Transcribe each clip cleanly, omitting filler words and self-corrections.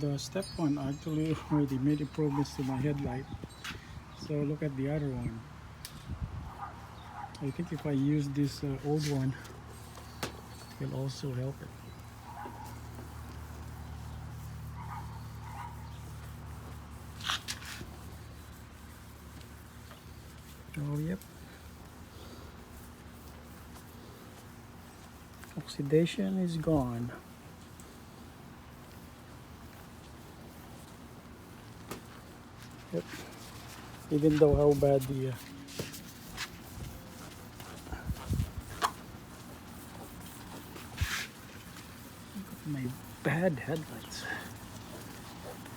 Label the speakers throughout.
Speaker 1: the step one actually already made improvements to my headlight. So look at the other one. I think if I use this old one, it will also help it. Oh yep. Oxidation is gone. Yep. Even though how bad the my bad headlights.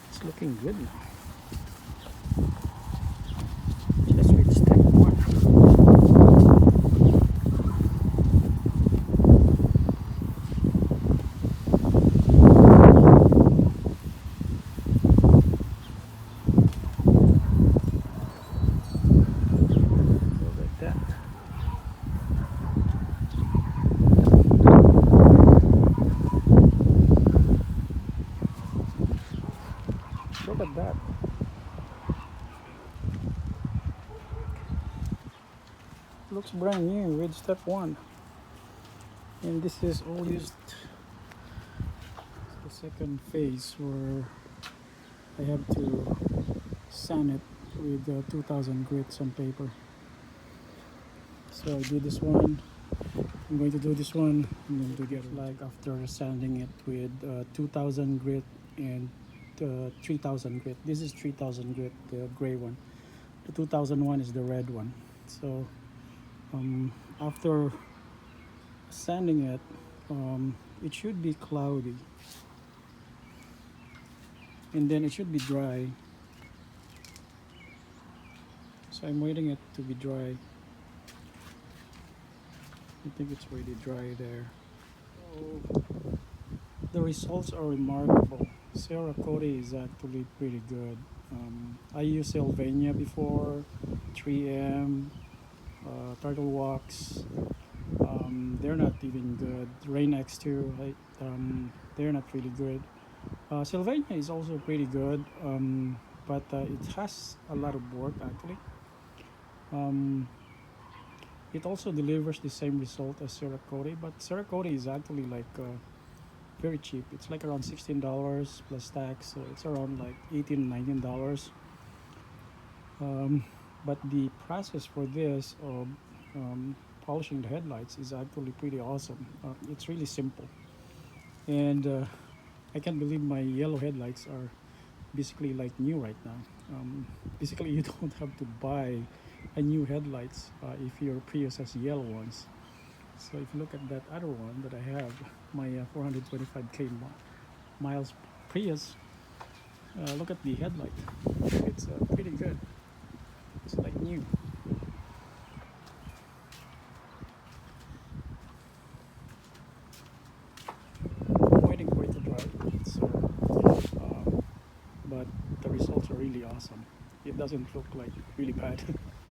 Speaker 1: It's looking good now. Just with step one. Look at that. Look at that. Looks brand new with step one. And this is all used the second phase where I have to sand it with 2000 grit sandpaper. So I did this one. I'm going to do this one and then together. Like after sanding it with 2000 grit and 3000 grit. This is 3000 grit, the gray one. The 2001 is the red one. So after sanding it, it should be cloudy, and then it should be dry. So I'm waiting it to be dry. I think it's already dry there. So the results are remarkable. Cerakote is actually pretty good. I used Sylvannia before, 3M, Turtle Wax. They're not even good. Rain X2, they're not really good. Sylvania is also pretty good, but it has a lot of work actually. It also delivers the same result as Cerakote, but Cerakote is actually like very cheap. It's like around $16 plus tax, so it's around like $18-19. But the process for this of polishing the headlights is actually pretty awesome. It's really simple, and I can't believe my yellow headlights are basically like new right now. Basically, you don't have to buy a new headlights if your Prius has yellow ones. So if you look at that other one that I have, my 425k miles Prius, look at the headlight. It's pretty good. It's like new. I'm waiting for it to dry. But the results are really awesome. It doesn't look like really bad.